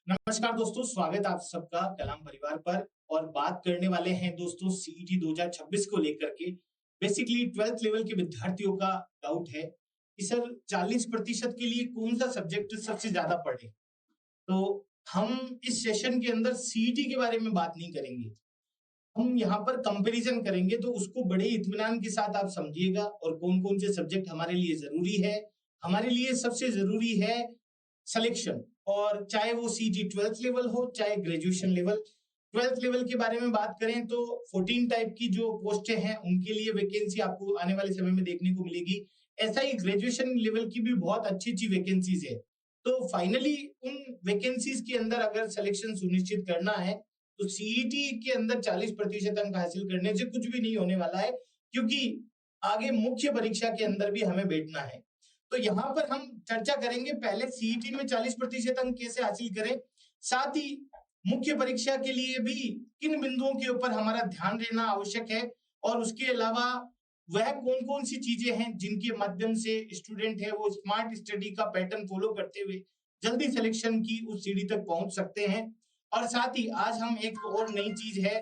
नमस्कार दोस्तों, स्वागत है आप सबका कलाम परिवार पर। और बात करने वाले हैं दोस्तों सीईटी 2026 को लेकर के। बेसिकली 12th लेवल के विद्यार्थियों का डाउट है कि सर 40% के लिए कौन सा सब्जेक्ट सबसे ज्यादा पढ़े। तो हम इस सेशन के अंदर सीईटी के बारे में बात नहीं करेंगे, हम यहाँ पर कंपैरिजन करेंगे। तो उसको बड़े इत्मीनान के साथ आप समझिएगा और कौन कौन से सब्जेक्ट हमारे लिए जरूरी है। हमारे लिए सबसे जरूरी है सिलेक्शन, और चाहे वो सीजी 12th लेवल हो चाहे ग्रेजुएशन लेवल। 12th लेवल के बारे में बात करें तो 14 टाइप की जो पोस्टें हैं उनके लिए वैकेंसी आपको आने वाले समय में देखने को मिलेगी। ऐसा ही ग्रेजुएशन लेवल की भी बहुत अच्छी अच्छी वैकेंसीज है। तो फाइनली उन वैकेंसीज के अंदर अगर सिलेक्शन सुनिश्चित करना है तो सीईटी के अंदर 40% अंक हासिल करने से कुछ भी नहीं होने वाला है, क्योंकि आगे मुख्य परीक्षा के अंदर भी हमें बैठना है। तो यहाँ पर हम चर्चा करेंगे पहले सीईटी में 40% अंक कैसे हासिल करें, साथ ही मुख्य परीक्षा के लिए भी किन बिंदुओं के ऊपर हमारा ध्यान देना आवश्यक है, और उसके अलावा वह कौन कौन सी चीजें हैं जिनके माध्यम से स्टूडेंट है वो स्मार्ट स्टडी का पैटर्न फॉलो करते हुए जल्दी सिलेक्शन की उस सीढ़ी तक पहुंच सकते हैं। और साथ ही आज हम एक और नई चीज है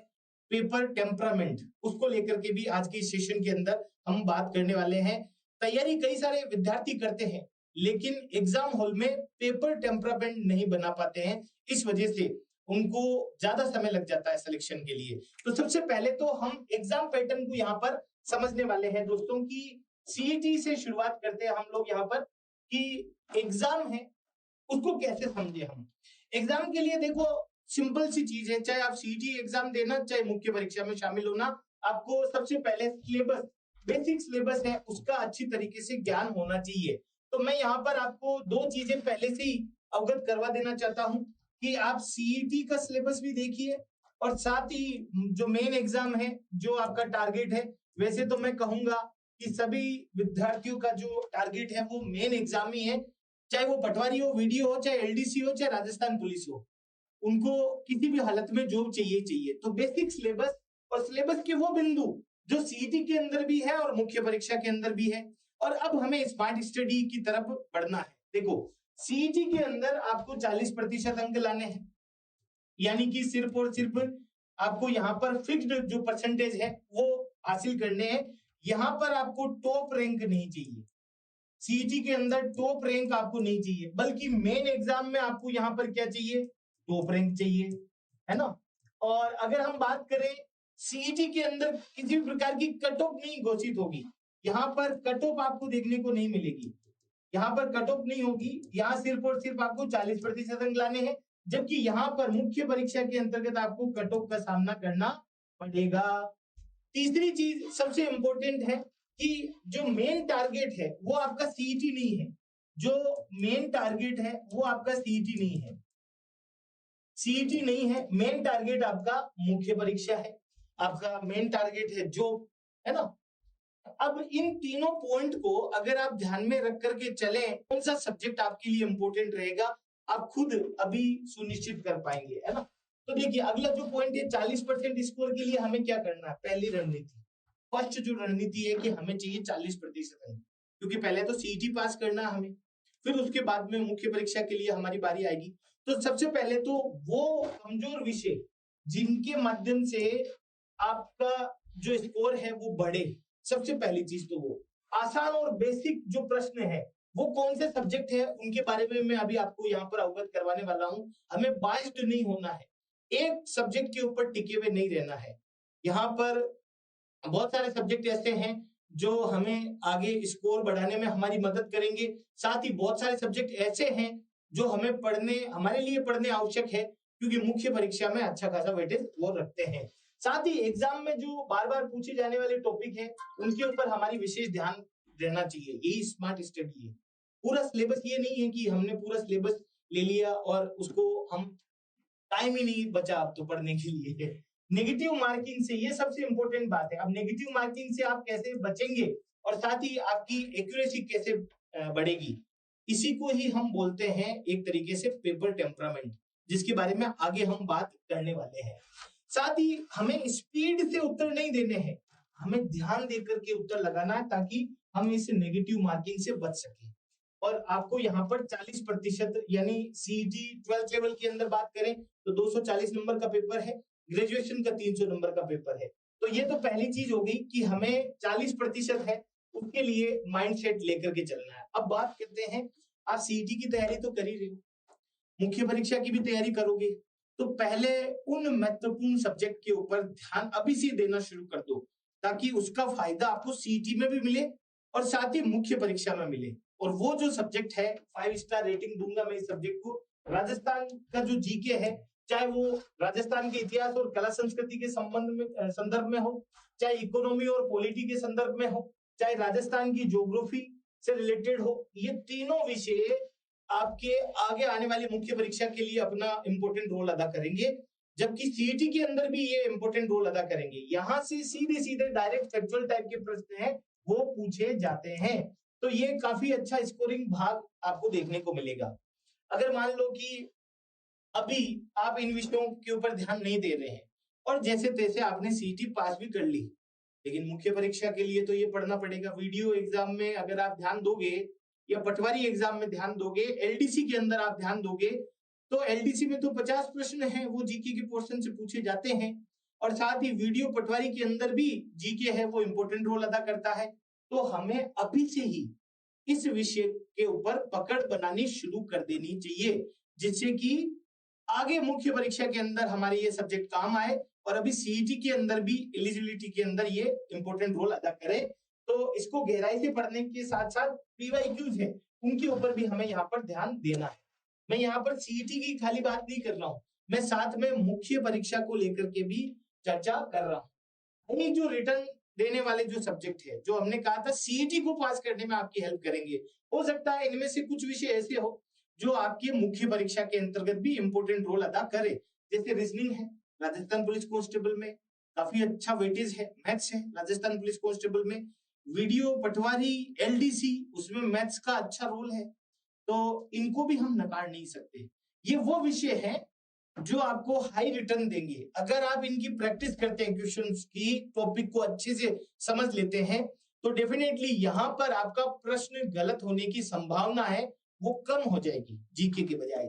पेपर टेम्परामेंट, उसको लेकर के भी आज के सेशन के अंदर हम बात करने वाले हैं। तैयारी कई सारे विद्यार्थी करते हैं लेकिन एग्जाम हॉल में पेपर टेम्परामेंट नहीं बना पाते हैं, इस वजह से उनको ज्यादा समय लग जाता है सिलेक्शन के लिए। तो सबसे पहले तो हम एग्जाम पैटर्न को यहाँ पर समझने वाले हैं दोस्तों की सीईटी से शुरुआत करते हैं हम लोग यहाँ पर कि एग्जाम है उसको कैसे समझे हम। एग्जाम के लिए देखो सिंपल सी चीज है, चाहे आप सीईटी एग्जाम देना चाहे मुख्य परीक्षा में शामिल होना, आपको सबसे पहले सिलेबस, बेसिक सिलेबस है उसका अच्छी तरीके से ज्ञान होना चाहिए। तो मैं यहाँ पर आपको दो चीजें पहले से ही अवगत करवा देना चाहता हूँ कि आप सीईटी का सिलेबस भी देखिए और साथ ही जो मेन एग्जाम है जो आपका टारगेट है, वैसे तो मैं कहूंगा कि सभी विद्यार्थियों का जो टारगेट है वो मेन एग्जाम ही है, चाहे वो पटवारी हो, वीडियो हो, चाहे एलडीसी हो, चाहे राजस्थान पुलिस हो, उनको किसी भी हालत में जॉब चाहिए चाहिए। तो बेसिक सिलेबस और सिलेबस के वो बिंदु जो सीईटी के अंदर भी है और मुख्य परीक्षा के अंदर भी है। और अब हमें स्मार्ट स्टडी की तरफ बढ़ना है। देखो सीईटी के अंदर आपको 40% अंक लाने हैं, यानी कि सिर्फ और सिर्फ आपको यहाँ पर फिक्स्ड जो परसेंटेज है वो हासिल करने हैं। यहाँ पर आपको टॉप रैंक नहीं चाहिए, सीईटी के अंदर टॉप रैंक आपको नहीं चाहिए, बल्कि मेन एग्जाम में आपको यहाँ पर क्या चाहिए, टॉप रैंक चाहिए, है ना। और अगर हम बात करें सीईटी के अंदर किसी भी प्रकार की कट ऑफ नहीं घोषित होगी, यहाँ पर कट ऑफ आपको देखने को नहीं मिलेगी, यहाँ पर कट ऑफ नहीं होगी, यहाँ सिर्फ और सिर्फ आपको 40% अंक लाने हैं। जबकि यहाँ पर मुख्य परीक्षा के अंतर्गत आपको कट ऑफ का सामना करना पड़ेगा। तीसरी चीज सबसे इंपॉर्टेंट है कि जो मेन टारगेट है वो आपका सीईटी नहीं है, जो मेन टारगेट है वो आपका सीईटी नहीं है, सीईटी नहीं है, मेन टारगेट आपका मुख्य परीक्षा है, आपका मेन टारगेट है जो, है ना। अब इन तीनों पॉइंट को अगर आप ध्यान में रख करके चले, कौन सा सब्जेक्ट आपके लिए इंपॉर्टेंट रहेगा आप खुद अभी सुनिश्चित कर पाएंगे, है ना। तो देखिए अगला जो पॉइंट है 40% स्कोर के लिए हमें क्या करना है। पहली रणनीति, फर्स्ट जो रणनीति है कि हमें चाहिए 40% अंक, क्योंकि पहले तो सीईटी पास करना है हमें, फिर उसके बाद में मुख्य परीक्षा के लिए हमारी बारी आएगी। तो सबसे पहले तो वो कमजोर विषय जिनके माध्यम से आपका जो स्कोर है वो बढ़े, सबसे पहली चीज तो वो आसान और बेसिक जो प्रश्न है वो कौन से सब्जेक्ट है उनके बारे में मैं अभी आपको यहाँ पर अवगत करवाने वाला हूँ। हमें बाइस्ड नहीं होना है, एक सब्जेक्ट के ऊपर टिके हुए नहीं रहना है। यहाँ पर बहुत सारे सब्जेक्ट ऐसे हैं जो हमें आगे स्कोर बढ़ाने में हमारी मदद करेंगे, साथ ही बहुत सारे सब्जेक्ट ऐसे हैं जो हमें पढ़ने, हमारे लिए पढ़ने आवश्यक है, क्योंकि मुख्य परीक्षा में अच्छा खासा वेटेज वो रखते हैं। साथ ही एग्जाम में जो बार बार पूछे जाने वाले टॉपिक है उनके ऊपर हमारी विशेष ध्यान देना चाहिए, यही स्मार्ट स्टडी है। पूरा सिलेबस ये नहीं है कि हमने पूरा सिलेबस ले लिया और उसको हम, टाइम ही नहीं बचा अब तो पढ़ने के लिए। नेगेटिव मार्किंग से, ये सबसे इंपॉर्टेंट बात है। अब नेगेटिव मार्किंग से आप कैसे बचेंगे और साथ ही आपकी एक्यूरेसी कैसे बढ़ेगी, इसी को ही हम बोलते हैं एक तरीके से पेपर टेम्परामेंट, जिसके बारे में आगे हम बात करने वाले हैं। साथ ही हमें स्पीड से उत्तर नहीं देने हैं, हमें ध्यान देकर के उत्तर लगाना है ताकि हम इस नेगेटिव मार्किंग से बच सके। और आपको यहाँ पर 40% यानी सीईटी 12th लेवल के अंदर बात करें तो 240 नंबर का पेपर है, ग्रेजुएशन का 300 नंबर का पेपर है। तो ये तो पहली चीज हो गई कि हमें 40% है उसके लिए माइंडसेट लेकर के चलना है। अब बात करते हैं, आप सीईटी की तैयारी तो कर ही रहे हो, मुख्य परीक्षा की भी तैयारी करोगे, तो पहले उन महत्वपूर्ण सब्जेक्ट के ऊपर ध्यान अभी से देना शुरू कर दो ताकि उसका फायदा आपको सीईटी में भी मिले और साथ ही मुख्य परीक्षा में मिले। और वो जो सब्जेक्ट है 5 स्टार रेटिंग दूंगा मैं इस सब्जेक्ट को। राजस्थान का जो जीके है, चाहे वो राजस्थान के इतिहास और कला संस्कृति के संबंध में संदर्भ में हो, चाहे इकोनॉमी और पॉलिटी के संदर्भ में हो, चाहे राजस्थान की ज्योग्राफी से रिलेटेड हो, ये तीनों विषय आपके आगे आने वाली मुख्य परीक्षा के लिए अपना इंपॉर्टेंट रोल अदा करेंगे, जबकि सीईटी के अंदर भी ये इंपॉर्टेंट रोल अदा करेंगे। यहां से सीधे सीधे डायरेक्ट फैक्चुअल टाइप के प्रश्न हैं वो पूछे जाते हैं, तो ये काफी अच्छा स्कोरिंग भाग आपको देखने को मिलेगा। अगर मान लो कि अभी आप इन विषयों के ऊपर ध्यान नहीं दे रहे हैं और जैसे तैसे आपने सीईटी पास भी कर ली, लेकिन मुख्य परीक्षा के लिए तो ये पढ़ना पड़ेगा। वीडियो एग्जाम में अगर आप ध्यान दोगे या पटवारी एग्जाम में ध्यान दोगे, एलडीसी के अंदर आप ध्यान दोगे, तो एलडीसी में तो 50 प्रश्न हैं वो जीके के पोर्शन से पूछे जाते हैं, और साथ ही वीडियो पटवारी के अंदर भी जीके है वो इंपॉर्टेंट रोल अदा करता है। तो हमें अभी से ही इस विषय के ऊपर पकड़ बनानी शुरू कर देनी चाहिए, जिससे कि आगे मुख्य परीक्षा के अंदर हमारे ये सब्जेक्ट काम आए और अभी सीईटी के अंदर भी एलिजिबिलिटी के अंदर ये इंपॉर्टेंट रोल अदा करे। तो इसको गहराई से पढ़ने के साथ साथ पीवाईक्यूज है उनके ऊपर भी हमें यहाँ पर ध्यान देना है। मैं यहाँ पर सीईटी की खाली बात नहीं कर रहा हूँ, मैं साथ में मुख्य परीक्षा को लेकर के भी चर्चा कर रहा हूँ। ये जो रिटर्न देने वाले जो सब्जेक्ट है, जो हमने कहा था सीईटी को पास करने में आपकी हेल्प करेंगे, हो सकता है इनमें से कुछ विषय ऐसे हो जो आपकी मुख्य परीक्षा के अंतर्गत भी इंपॉर्टेंट रोल अदा करे। जैसे रीजनिंग है, राजस्थान पुलिस कांस्टेबल में काफी अच्छा वेटेज है, मैथ्स है राजस्थान पुलिस कांस्टेबल में, वीडियो पटवारी एलडीसी उसमें मैथ्स का अच्छा रोल है, तो इनको भी हम नकार नहीं सकते। ये वो विषय है जो आपको हाई रिटर्न देंगे अगर आप इनकी प्रैक्टिस करते हैं, क्वेश्चंस की टॉपिक को अच्छे से समझ लेते हैं, तो डेफिनेटली यहाँ पर आपका प्रश्न गलत होने की संभावना है वो कम हो जाएगी जीके के बजाय।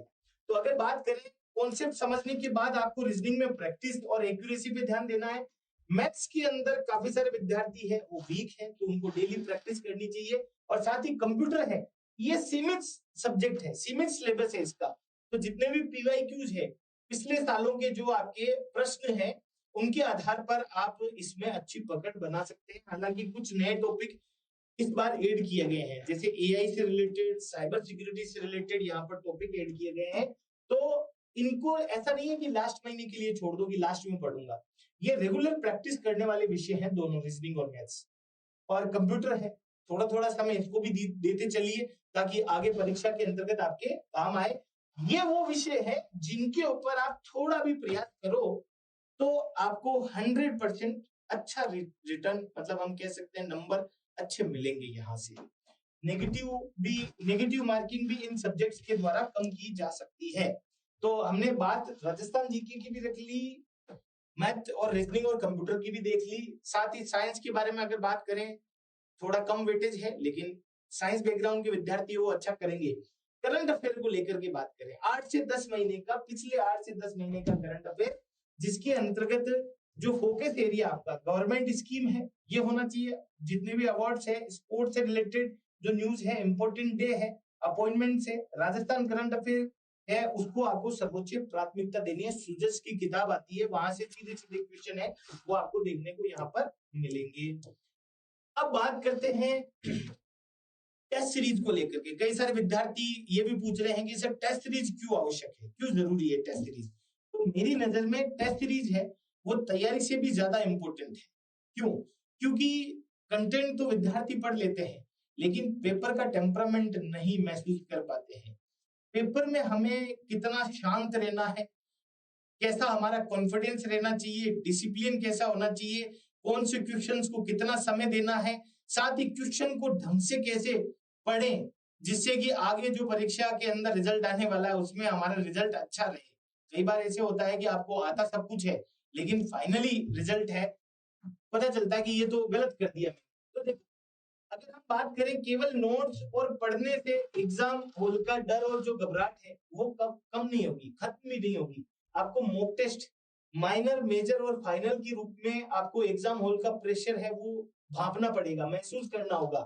तो अगर बात करें कॉन्सेप्ट समझने के बाद आपको रीजनिंग में प्रैक्टिस और एक्यूरेसी पे ध्यान देना है। मैथ्स के अंदर काफी सारे विद्यार्थी है वो वीक है, तो उनको डेली प्रैक्टिस करनी चाहिए। और साथ ही कंप्यूटर है, ये सीमित सब्जेक्ट है, सीमित सिलेबस है इसका, तो जितने भी पीवाईक्यूज है पिछले सालों के जो आपके प्रश्न हैं उनके आधार पर आप इसमें अच्छी पकड़ बना सकते हैं। हालांकि कुछ नए टॉपिक इस बार ऐड किए गए हैं, जैसे एआई से रिलेटेड, साइबर सिक्योरिटी से रिलेटेड यहाँ पर टॉपिक ऐड किए गए हैं। तो इनको ऐसा नहीं है कि लास्ट महीने के लिए छोड़ दो कि लास्ट में पढ़ूंगा, ये रेगुलर प्रैक्टिस करने वाले विषय हैं दोनों, रीजनिंग और मैथ्स। और कंप्यूटर है, थोड़ा थोड़ा समय इसको भी देते चलिए ताकि आगे परीक्षा के अंतर्गत आपके काम आए। ये वो विषय है जिनके ऊपर आप थोड़ा भी प्रयास करो तो आपको 100% अच्छा रिटर्न, मतलब हम कह सकते हैं नंबर अच्छे मिलेंगे। यहाँ से नेगेटिव मार्किंग भी इन सब्जेक्ट्स के द्वारा कम की जा सकती है। तो हमने बात राजस्थान जीके की भी रख ली, मैथ और रीजनिंग और कंप्यूटर की भी देख ली, साथ ही साइंस के बारे में अगर बात करें थोड़ा कम वेटेज है, लेकिन साइंस बैकग्राउंड के विद्यार्थी वो अच्छा करेंगे। करंट अफेयर को लेकर के बात करें, 8 से 10 महीने का, पिछले 8 से 10 महीने का करंट अफेयर, जिसके अंतर्गत जो फोकस एरिया आपका गवर्नमेंट स्कीम है ये होना चाहिए, जितने भी अवार्ड्स है, स्पोर्ट्स से रिलेटेड जो न्यूज है, इंपॉर्टेंट डे है, अपॉइंटमेंट है, राजस्थान करंट अफेयर है, उसको आपको सर्वोच्च प्राथमिकता देनी है। सूजस की किताब आती है, वहां से सीधे सीधे क्वेश्चन है वो आपको देखने को यहाँ पर मिलेंगे। अब बात करते हैं टेस्ट सीरीज को लेकर के। कई सारे विद्यार्थी ये भी पूछ रहे हैं कि सर टेस्ट सीरीज क्यों आवश्यक है, क्यों जरूरी है टेस्ट सीरीज। तो मेरी नजर में टेस्ट सीरीज है वो तैयारी से भी ज्यादा इंपॉर्टेंट है। क्यों? क्योंकि कंटेंट तो विद्यार्थी पढ़ लेते हैं लेकिन पेपर का टेम्परामेंट नहीं महसूस कर पाते हैं। पेपर में हमें कितना शांत रहना है, कैसा हमारा कॉन्फिडेंस रहना चाहिए, डिसिप्लिन कैसा होना चाहिए, कौन से क्वेश्चंस को कितना समय देना है, साथ ही क्वेश्चन को ढंग से कैसे पढ़ें जिससे कि आगे जो परीक्षा के अंदर रिजल्ट आने वाला है उसमें हमारा रिजल्ट अच्छा रहे। कई बार ऐसे होता है कि आपको आता सब कुछ है लेकिन फाइनली रिजल्ट है पता चलता है कि ये तो गलत कर दिया। तो देखो अगर हम बात करें केवल नोट्स और पढ़ने से एग्जाम हॉल का डर और जो घबराहट है वो कम नहीं होगी, खत्म भी नहीं होगी। आपको मॉक टेस्ट माइनर, मेजर और फाइनल के रूप में आपको एग्जाम हॉल का प्रेशर है वो भापना पड़ेगा, महसूस करना होगा।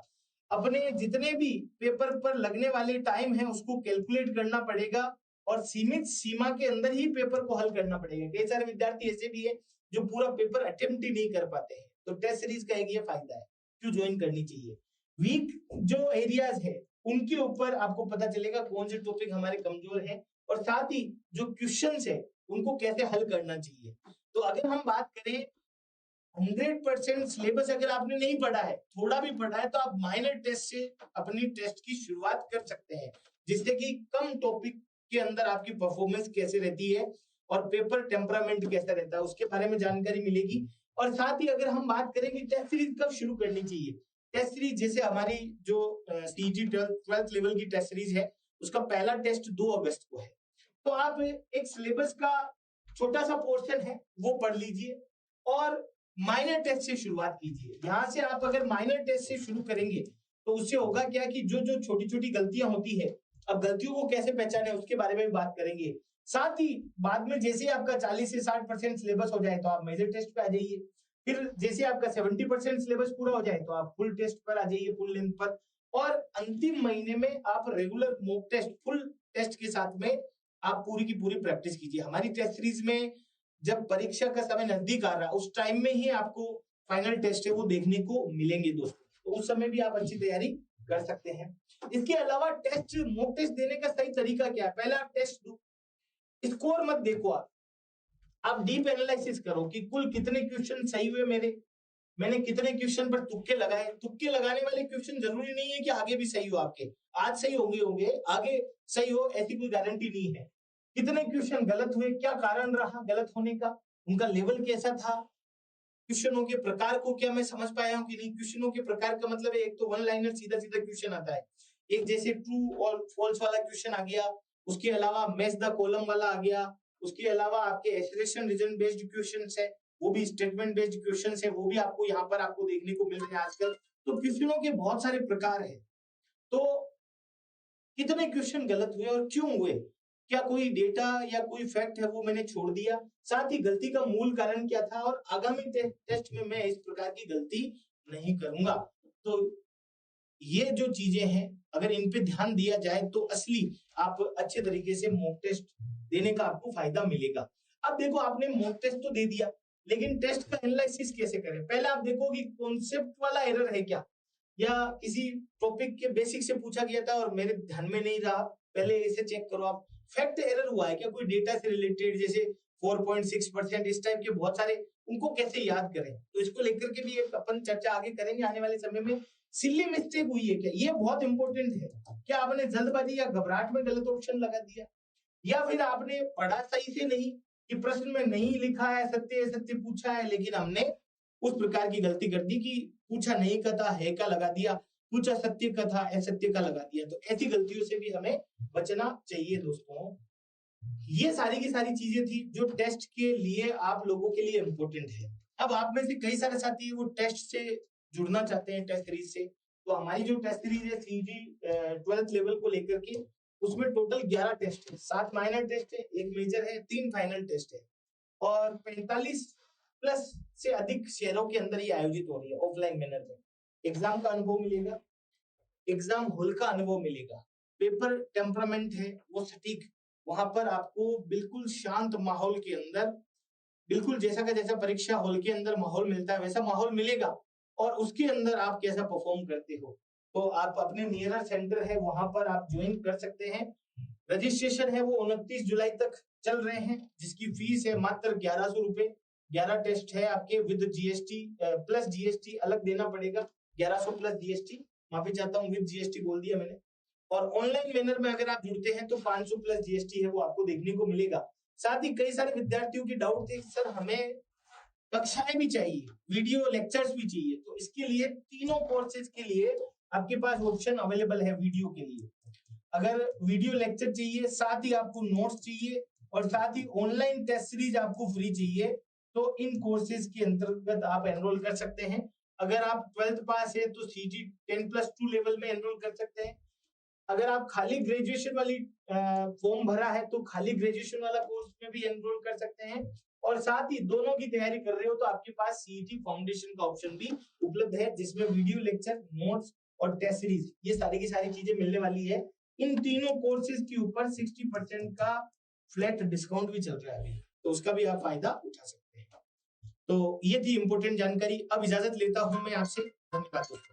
अपने जितने भी पेपर पर लगने वाले टाइम है उसको कैलकुलेट करना पड़ेगा और सीमित सीमा के अंदर ही पेपर को हल करना पड़ेगा। कई सारे विद्यार्थी ऐसे भी है जो पूरा पेपर अटेम्प्ट ही नहीं कर पाते हैं, तो टेस्ट सीरीज का एक ये फायदा है, क्यों ज्वाइन करनी चाहिए। वीक जो एरियाज है उनके ऊपर आपको पता चलेगा कौन से टॉपिक हमारे कमजोर हैं और साथ ही जो क्वेश्चंस है उनको कैसे हल करना चाहिए। तो अगर हम बात करें 100% सिलेबस अगर आपने नहीं पढ़ा है, थोड़ा भी पढ़ा है, तो आप माइनर टेस्ट से अपनी टेस्ट की शुरुआत कर सकते हैं, जिससे कि कम टॉपिक के अंदर आपकी परफॉर्मेंस कैसे रहती है और पेपर टेम्परामेंट कैसा रहता है उसके बारे में जानकारी मिलेगी। और साथ ही अगर हम बात करें कि टेस्ट सीरीज कब शुरू करनी चाहिए, टेस्ट सीरीज जैसे हमारी जो सीईटी 12th लेवल की टेस्ट सीरीज है उसका पहला टेस्ट 2 अगस्त को है। तो आप एक सिलेबस का छोटा सा पोर्शन है वो पढ़ लीजिए और माइनर टेस्ट से शुरुआत कीजिए। यहां से आप अगर माइनर टेस्ट से शुरू करेंगे तो उससे होगा क्या कि जो जो छोटी छोटी गलतियां होती है, अब गलतियों को कैसे पहचाने उसके बारे में भी बात करेंगे। साथ ही बाद में जैसे आपका 40 से 60% सिलेबस हो जाए तो आप मेजर टेस्ट पे आ जाइए, फिर जैसे आपका 70% सिलेबस पूरा हो जाए तो आप फुल टेस्ट पर आ जाइए, फुल लेंथ पर। और अंतिम महीने में आप regular mock test full test के साथ में आप पूरी की पूरी प्रैक्टिस कीजिए। हमारी टेस्ट सीरीज में जब परीक्षा का समय नजदीक आ रहा है उस टाइम में ही आपको फाइनल टेस्ट है वो देखने को मिलेंगे दोस्तों, तो उस समय भी आप अच्छी तैयारी कर सकते हैं। इसके अलावा टेस्ट मॉक टेस्ट देने का सही तरीका क्या है, पहले आप टेस्ट दो, स्कोर मत देखो, आप डीप एनालिसिस करो कि कुल कितने क्वेश्चन सही हुए मेरे, मैंने कितने क्वेश्चन पर तुक्के लगाए। तुक्के लगाने वाले क्वेश्चन जरूरी नहीं है कि आगे भी सही हो, आपके आज सही होंगे आगे सही हो ऐसी कोई गारंटी नहीं है। कितने क्वेश्चन गलत हुए, क्या कारण रहा गलत होने का, उनका लेवल कैसा था, क्वेश्चनों के प्रकार को क्या मैं समझ पाया हूं कि नहीं। क्वेश्चनों के प्रकार का मतलब है एक तो वन लाइनर सीधा सीधा क्वेश्चन आता है, एक जैसे ट्रू और फॉल्स वाला क्वेश्चन आ गया, उसके अलावा मैच द कॉलम वाला आ गया, उसके अलावा आपके एसरेशन रीजन बेस्ड क्वेश्चंस है, वो भी स्टेटमेंट बेस्ड क्वेश्चंस है, वो भी आपको यहाँ पर आपको देखने को मिल रहे हैं आजकल। तो क्वेश्चनों के बहुत सारे प्रकार है, तो कितने क्वेश्चन गलत हुए और क्यों हुए, क्या कोई डेटा या कोई फैक्ट है वो मैंने छोड़ दिया, साथ ही गलती का मूल कारण क्या था और आगामी टेस्ट में मैं इस प्रकार की गलती नहीं करूंगा। तो ये जो चीजें हैं अगर इन पे ध्यान दिया जाए तो असली आप अच्छे तरीके से मॉक टेस्ट देने का आपको फायदा मिलेगा। अब देखो आपने मॉक टेस्ट तो दे दिया, लेकिन टेस्ट का एनालिसिस कैसे करें। पहले आप देखो कि कॉन्सेप्ट वाला एरर है क्या, या किसी टॉपिक के बेसिक से पूछा गया था और मेरे ध्यान में नहीं रहा, पहले इसे चेक करो आप। फैक्ट एरर हुआ है क्या कोई डेटा से रिलेटेड, जैसे 4.6% इस टाइप के बहुत सारे, उनको कैसे याद करें, तो इसको लेकर के भी एक अपन चर्चा आगे करेंगे आने वाले समय में। सिली मिस्टेक हुई है क्या, ये बहुत इंपॉर्टेंट है, क्या आपने जल्दबाजी या घबराहट में गलत ऑप्शन लगा दिया, या फिर आपने पढ़ा सही से नहीं कि प्रश्न में नहीं लिखा है सत्य सत्य पूछा है लेकिन हमने उस प्रकार की गलती कर दी कि पूछा नहीं का था है का लगा दिया, पूछा सत्य का था असत्य का लगा दिया। तो ऐसी गलतियों से भी हमें बचना चाहिए दोस्तों। ये सारी की सारी चीजें थी जो टेस्ट के लिए आप लोगों के लिए इंपॉर्टेंट है। अब आप में से कई सारे साथी वो टेस्ट से जुड़ना चाहते हैं, टेस्ट सीरीज से। तो हमारी जो टेस्ट सीरीज है सीजी 12th लेवल को लेकर के, उसमें टोटल 11 टेस्ट है, 7 माइनर टेस्ट है, 1 मेजर है, 3 फाइनल टेस्ट है और 45 प्लस से अधिक शहरों के अंदर ये आयोजित हो रही है ऑफलाइन मैनर में। एग्जाम का अनुभव मिलेगा, एग्जाम हॉल का अनुभव मिलेगा, पेपर टेम्परामेंट है वो सटीक, वहां पर आपको बिल्कुल शांत माहौल के अंदर, बिल्कुल जैसा का जैसा परीक्षा हॉल के अंदर माहौल मिलता है वैसा माहौल मिलेगा और उसके अंदर आप कैसा परफॉर्म करते हो। तो आप अपने नियरर सेंटर है वहां पर आप ज्वाइन कर सकते हैं। रजिस्ट्रेशन है वो 29 जुलाई तक चल रहे हैं, जिसकी फीस है मात्र 1100 रुपए। 11 टेस्ट है आपके विद जीएसटी प्लस जीएसटी अलग देना पड़ेगा, 1100 प्लस जीएसटी, माफी चाहता हूँ विद जीएसटी बोल दिया मैंने। और ऑनलाइन मैनर में अगर आप जुड़ते हैं तो 500 प्लस जीएसटी है वो आपको देखने को मिलेगा। साथ ही कई सारे विद्यार्थियों की डाउट थे सर हमें कक्षाएं भी चाहिए, वीडियो लेक्चर्स भी चाहिए, तो इसके लिए तीनों कोर्सेज के लिए आपके पास ऑप्शन अवेलेबल है वीडियो के लिए। अगर वीडियो लेक्चर चाहिए, साथ ही आपको नोट्स चाहिए और साथ ही ऑनलाइन टेस्ट सीरीज आपको फ्री चाहिए, तो इन कोर्सेज के अंतर्गत आप एनरोल कर सकते हैं। अगर आप 12th पास है तो सीटी 10+2 लेवल में एनरोल कर सकते हैं। अगर आप खाली ग्रेजुएशन वाली फॉर्म भरा है तो खाली ग्रेजुएशन वाला कोर्स में भी एनरोल कर सकते हैं, और साथ ही दोनों की तैयारी कर रहे हो तो आपके पास सीईटी फाउंडेशन का ऑप्शन भी उपलब्ध है, जिसमें वीडियो लेक्चर, नोट्स और टेस्ट सीरीज ये सारी की सारी चीजें मिलने वाली है। इन तीनों कोर्सेज के ऊपर 60% का फ्लैट डिस्काउंट भी चल रहा है अभी, तो उसका भी आप फायदा उठा सकते हैं। तो ये थी इंपॉर्टेंट जानकारी। अब इजाजत लेता हूं मैं आपसे। धन्यवाद दोस्तों।